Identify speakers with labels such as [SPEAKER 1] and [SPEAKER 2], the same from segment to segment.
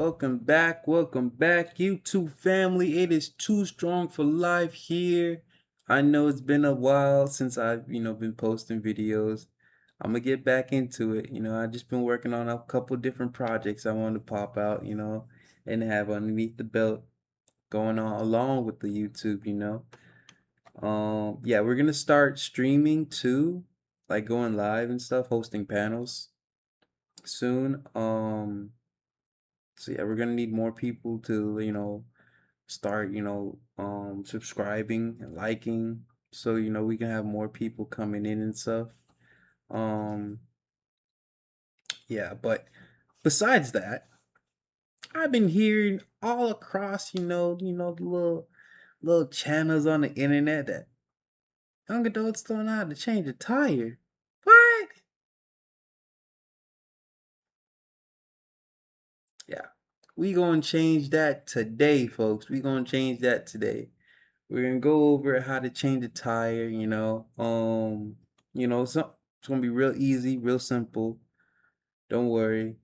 [SPEAKER 1] Welcome back, YouTube family. It is Too Strong for Life here. I know it's been a while since I've, been posting videos. I'm gonna get back into it. I just been working on a couple different projects I want to pop out, and have underneath the belt going on along with the YouTube. Yeah, we're gonna start streaming too, like going live and stuff, hosting panels soon. So yeah, we're gonna need more people to, start, subscribing and liking, so we can have more people coming in and stuff. Um, yeah, but besides that, I've been hearing all across, the little channels on the internet that young adults don't know how to change a tire. What? Yeah, we gonna change that today, folks. We gonna change that today. We're gonna go over how to change a tire, it's gonna be real easy, real simple. Don't worry.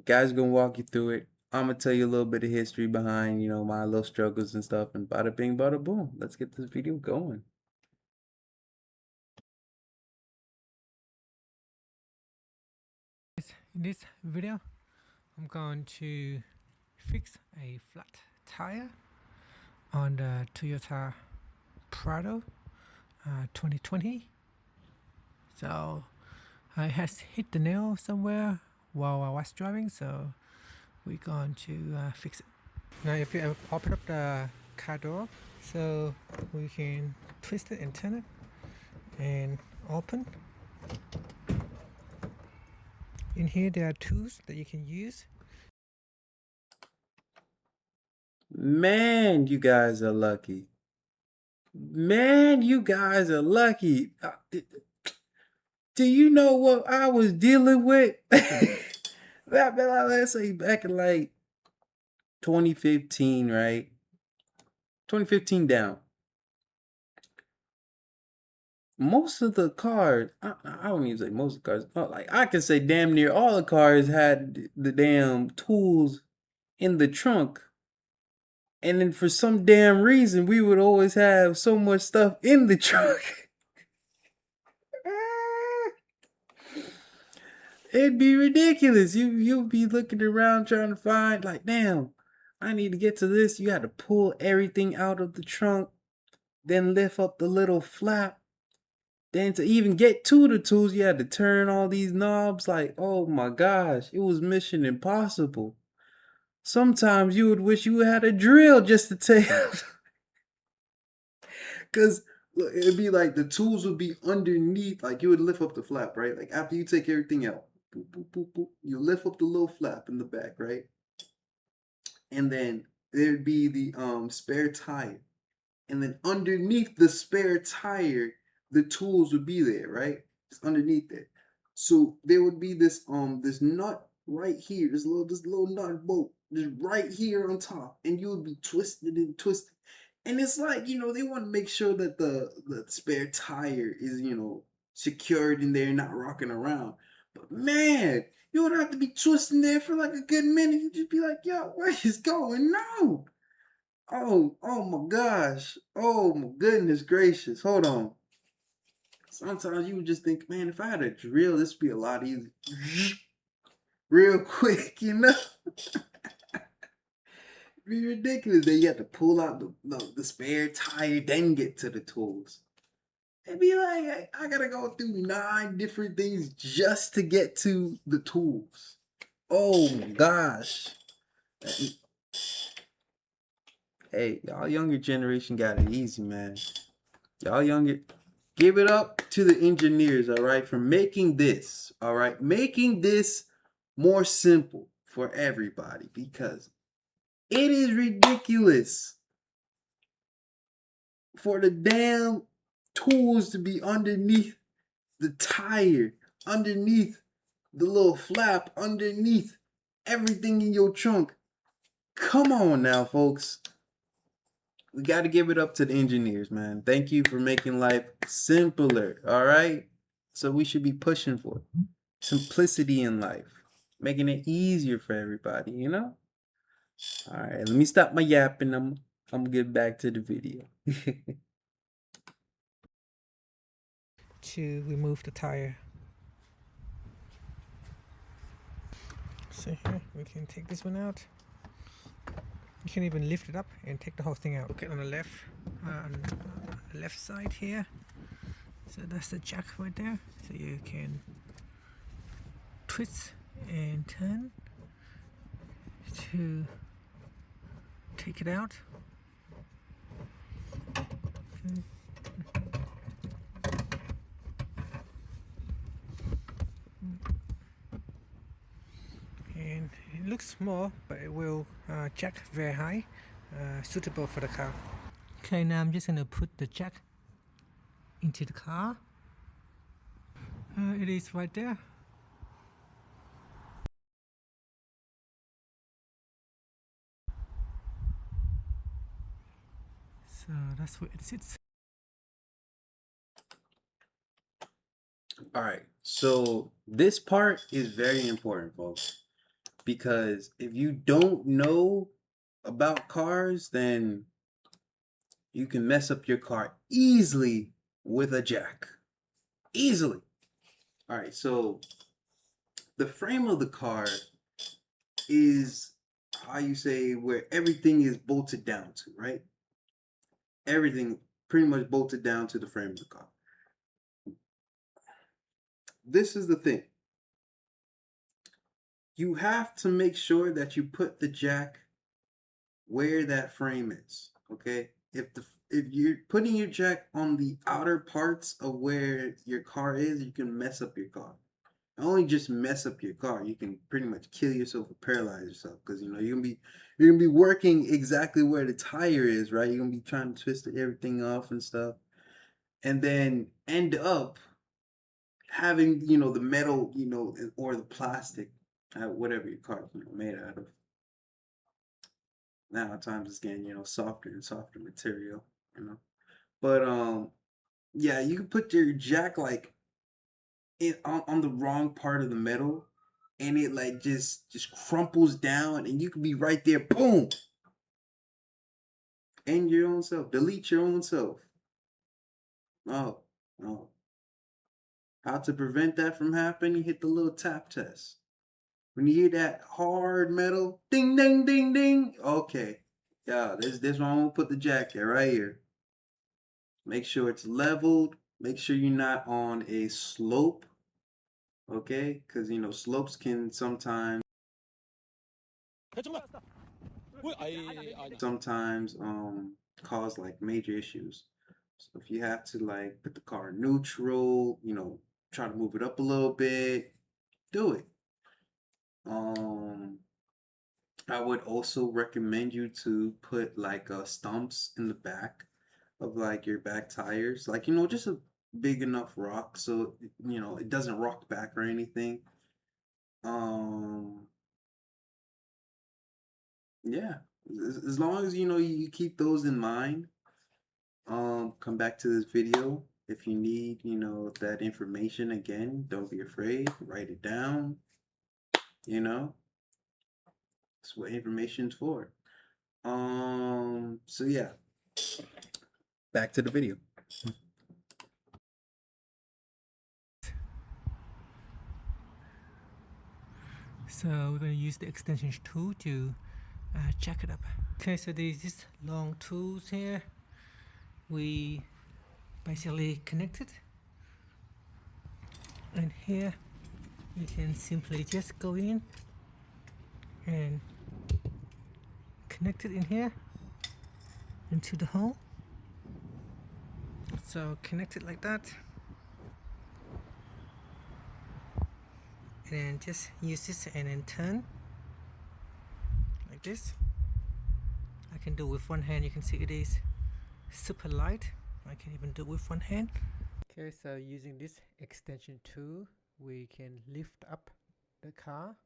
[SPEAKER 1] Guys gonna walk you through it. I'm gonna tell you a little bit of history behind, my little struggles and stuff, and bada bing, bada boom. Let's get this video going.
[SPEAKER 2] In this video, I'm going to fix a flat tire on the Toyota Prado 2020. So I has hit the nail somewhere while I was driving, so we're going to fix it. Now if you open up the car door, so we can twist it and turn it and open. In here there are tools that you can use.
[SPEAKER 1] Man, you guys are lucky. Man, you guys are lucky. Do you know what I was dealing with? Let's say back in like 2015, right? 2015 down. Most of the cars, I don't even say most of the cars, like I can say damn near all the cars had the damn tools in the trunk. And then for some damn reason, we would always have so much stuff in the trunk. It'd be ridiculous. You'd be looking around trying to find, like, damn, I need to get to this. You had to pull everything out of the trunk, then lift up the little flap. Then to even get to the tools, you had to turn all these knobs. Like, oh my gosh, it was mission impossible. Sometimes you would wish you had a drill just to take. Because it'd be like the tools would be underneath. Like you would lift up the flap, right? Like after you take everything out, boop, boop, boop, boop, you lift up the little flap in the back, right? And then there'd be the spare tire. And then underneath the spare tire, the tools would be there, right? Just underneath it. So there would be this nut right here, this little nut bolt, just right here on top, and you would be twisted and twisted. And it's like, they want to make sure that the spare tire is, secured in there, not rocking around. But man, you would have to be twisting there for like a good minute. You'd just be like, yo, what is going on? Oh my gosh. Oh my goodness gracious. Hold on. Sometimes you would just think, man, if I had a drill, this would be a lot easier. Real quick, It'd be ridiculous. Then you have to pull out the spare tire, then get to the tools. It'd be like, I gotta go through 9 different things just to get to the tools. Oh my gosh. Hey, y'all younger generation got it easy, man. Y'all younger, give it up to the engineers, all right, for making this, all right, making this more simple for everybody, because it is ridiculous for the damn tools to be underneath the tire, underneath the little flap, underneath everything in your trunk. Come on now, folks. We got to give it up to the engineers, man. Thank you for making life simpler, all right? So we should be pushing for simplicity in life, making it easier for everybody, All right, let me stop my yapping. I'm gonna get back to the video.
[SPEAKER 2] To remove the tire. So here we can take this one out. You can even lift it up and take the whole thing out. Look at on the left side here. So that's the jack right there. So you can twist and turn to take it out. Okay. And it looks small, but it will jack very high, suitable for the car. Okay, now I'm just going to put the jack into the car. It is right there. So that's where it sits.
[SPEAKER 1] All right, so this part is very important, folks, because if you don't know about cars, then you can mess up your car easily with a jack. Easily. All right, so the frame of the car is how you say where everything is bolted down to, right? Everything pretty much bolted down to the frame of the car. This is the thing. You have to make sure that you put the jack where that frame is, okay? If you're putting your jack on the outer parts of where your car is, you can mess up your car. Not only just mess up your car, you can pretty much kill yourself or paralyze yourself because you're gonna be working exactly where the tire is, right? You're gonna be trying to twist everything off and stuff, and then end up having the metal, or the plastic, whatever your car is made out of. Now at times it's getting softer and softer material, you know. But yeah, you can put your jack like on the wrong part of the metal, and it like just crumples down, and you can be right there, boom, end your own self, delete your own self. Oh, no. How to prevent that from happening? Hit the little tap test. When you hear that hard metal, ding, ding, ding, ding. Okay, yeah, this one I'm gonna put the jack there right here. Make sure it's leveled. Make sure you're not on a slope, okay? Because slopes can sometimes cause like major issues. So if you have to like put the car neutral, try to move it up a little bit, do it. Um, I would also recommend you to put like stumps in the back of like your back tires, like just a big enough rock so it doesn't rock back or anything. Um, yeah, as long as you keep those in mind. Come back to this video if you need that information again. Don't be afraid. Write it down. You know, that's what information's for. So yeah, back to the video.
[SPEAKER 2] So we're going to use the extension tool to jack it up. Okay, so there's these long tools here. We basically connect it, and here you can simply just go in and connect it in here into the hole. So connect it like that, and then just use this and then turn like this. I can do it with one hand. You can see it is super light. I can even do it with one hand. Okay, so using this extension tool, we can lift up the car.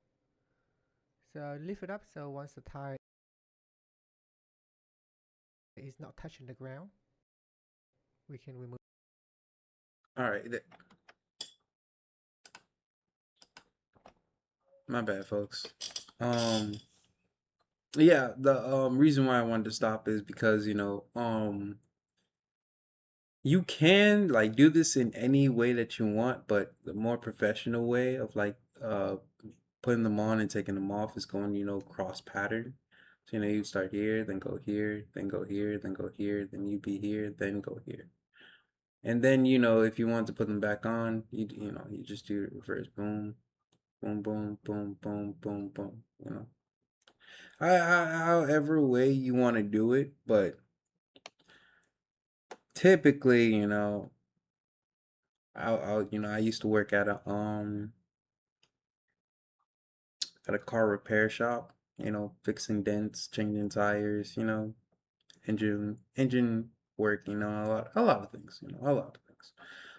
[SPEAKER 2] So lift it up so once the tire is not touching the ground, we can remove.
[SPEAKER 1] All right, my bad, folks. Um, Yeah, the reason why I wanted to stop is because you can like do this in any way that you want, but the more professional way of like putting them on and taking them off is going, cross pattern. So you start here, then go here, then go here, then go here, then you be here, then go here. And then, if you want to put them back on, you just do reverse boom, boom, boom, boom, boom, boom, boom, however way you want to do it, but typically, I used to work at a car repair shop, fixing dents, changing tires, engine work, a lot of things, a lot of things.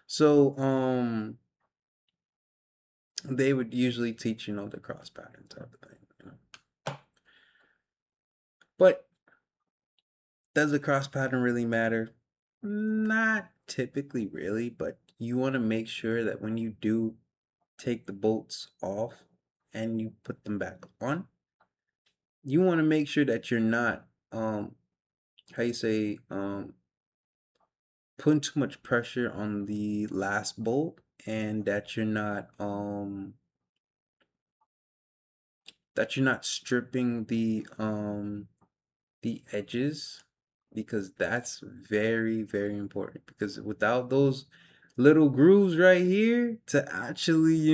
[SPEAKER 1] So, they would usually teach, the cross pattern type of thing. But does the cross pattern really matter? Not typically, really, but you want to make sure that when you do take the bolts off and you put them back on, you want to make sure that you're not, how you say, putting too much pressure on the last bolt, and that you're not stripping the edges, because that's very, very important, because without those little grooves right here to actually,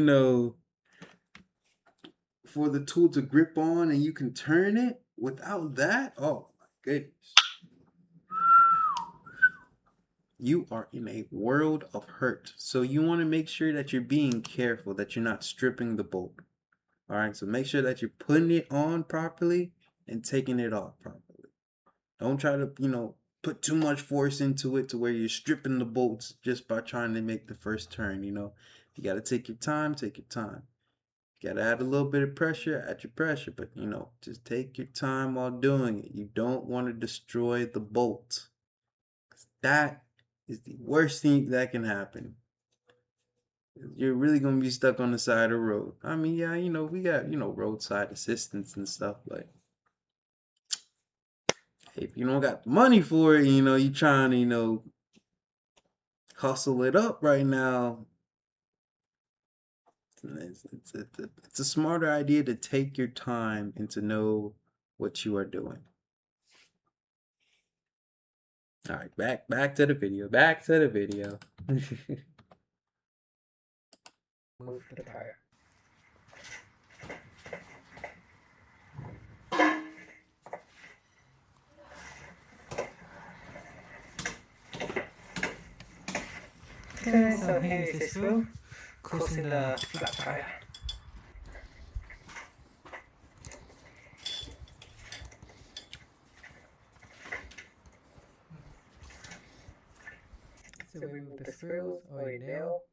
[SPEAKER 1] for the tool to grip on and you can turn it, without that, oh my goodness, you are in a world of hurt. So you want to make sure that you're being careful, that you're not stripping the bolt. All right, so make sure that you're putting it on properly and taking it off properly. Don't try to, put too much force into it to where you're stripping the bolts just by trying to make the first turn, You got to take your time, take your time. You got to add a little bit of pressure, add your pressure, but, just take your time while doing it. You don't want to destroy the bolt. That is the worst thing that can happen. You're really going to be stuck on the side of the road. I mean, yeah, we got, roadside assistance and stuff, but if you don't got the money for it, you trying to, hustle it up right now, it's a smarter idea to take your time and to know what you are doing. All right, back to the video. Back to the video.
[SPEAKER 2] Move the tire. Okay, so here is the screw causing the flat tire. So remove the screws or a nail.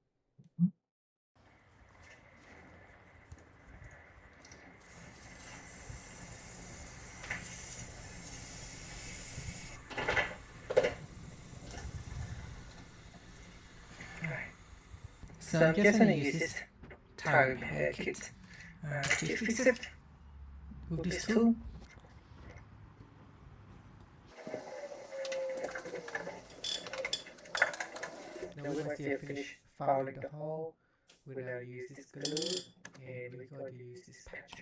[SPEAKER 2] So I'm just going to use this tire repair kit to fix it with this tool. Now once you finish fouling the hole, we now use this glue and we're going to use this patch.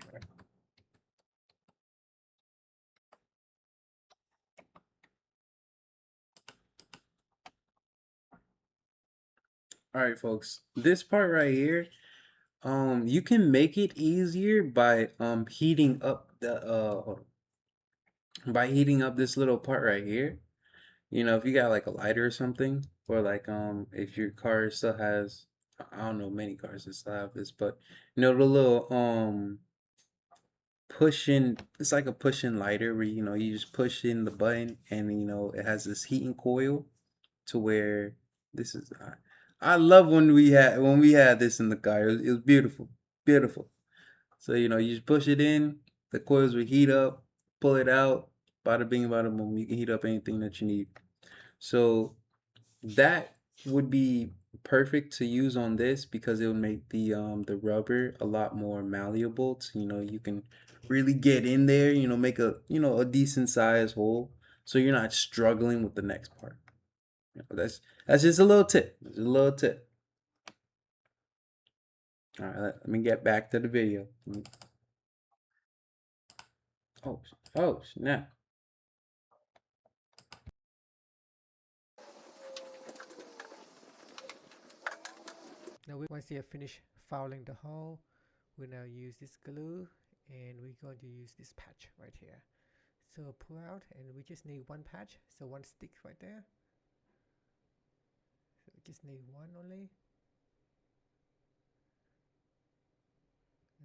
[SPEAKER 1] All right, folks. This part right here, you can make it easier by heating up this little part right here. If you got like a lighter or something, or like if your car still has, I don't know, many cars that still have this, but the little push-in, it's like a push-in lighter where you just push in the button, and it has this heating coil to where this is. I love when we had this in the car. It was beautiful, beautiful. So you just push it in, the coils will heat up, pull it out, bada bing, bada boom. You can heat up anything that you need. So that would be perfect to use on this because it would make the rubber a lot more malleable. So, you can really get in there. Make a decent size hole, so you're not struggling with the next part. That's just a little tip. Just a little tip. All right, let me get back to the video. Oh, oh, snap.
[SPEAKER 2] Now once you have finished fouling the hole, we now use this glue and we're going to use this patch right here. So pull out and we just need one patch, so one stick right there. So we just need one only.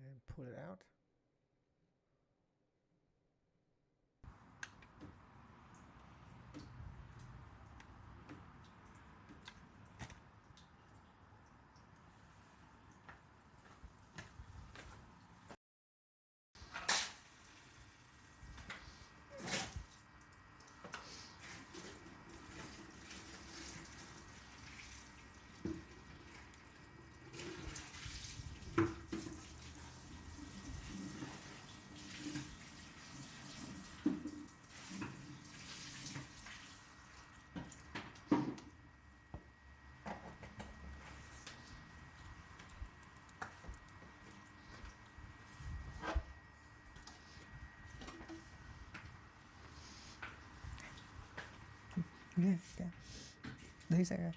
[SPEAKER 2] And pull it out. Yeah, yeah. Đấy sẽ ra.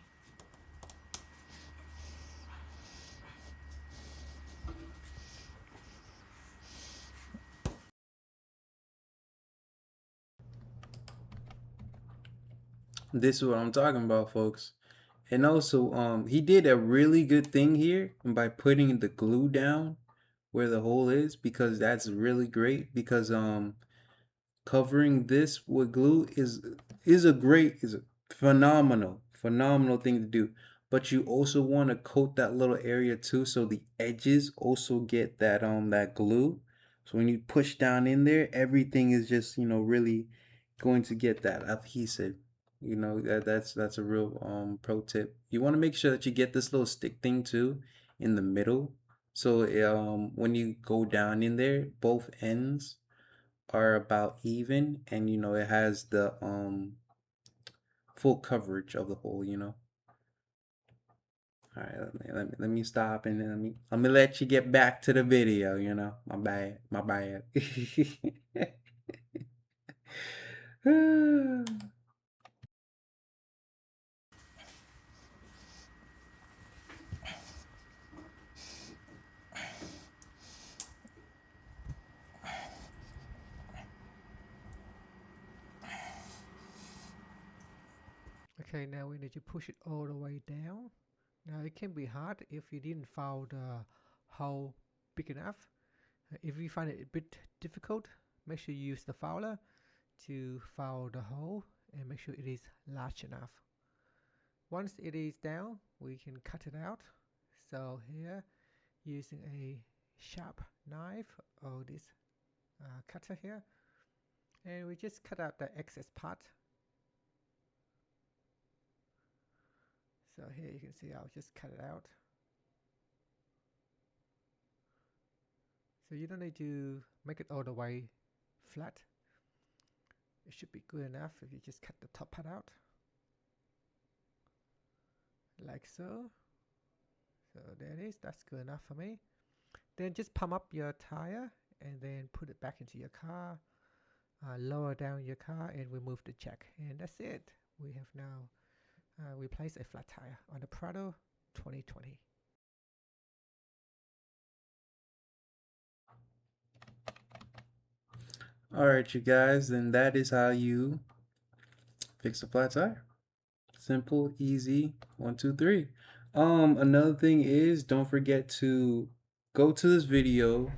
[SPEAKER 1] This is what I'm talking about, folks. And also, he did a really good thing here by putting the glue down where the hole is, because that's really great. Because covering this with glue is a phenomenal thing to do. But you also want to coat that little area too, so the edges also get that glue. So when you push down in there, everything is just really going to get that adhesive. That's a real pro tip. You want to make sure that you get this little stick thing too in the middle. So when you go down in there, both ends are about even, and it has the full coverage of the hole. All right, let me stop, and then let me let you get back to the video. My bad.
[SPEAKER 2] Okay, now we need to push it all the way down. Now it can be hard if you didn't foul the hole big enough. If you find it a bit difficult, make sure you use the fouler to foul the hole and make sure it is large enough. Once it is down, we can cut it out. So here, using a sharp knife or this cutter here, and we just cut out the excess part. So here you can see I'll just cut it out. So you don't need to make it all the way flat. It should be good enough if you just cut the top part out. Like so. So there it is, that's good enough for me. Then just pump up your tire and then put it back into your car. Lower down your car and remove the jack. And that's it. We have now replaced a flat tire on the Prado 2020.
[SPEAKER 1] All right, you guys, then that is how you fix a flat tire. Simple, easy, 1, 2, 3. Another thing is, don't forget to go to this video.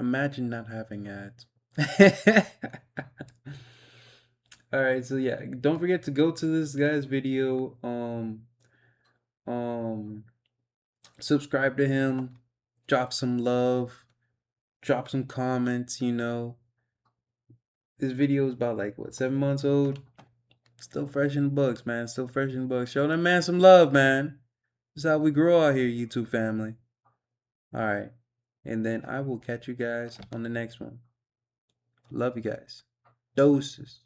[SPEAKER 1] Imagine not having ads. All right, so yeah, don't forget to go to this guy's video. Um, subscribe to him, drop some love, drop some comments. This video is about like what, 7 months old. Still fresh in the books, man. Still fresh in the books. Show that man some love, man. This is how we grow out here, YouTube family. All right. And then I will catch you guys on the next one. Love you guys. Doses.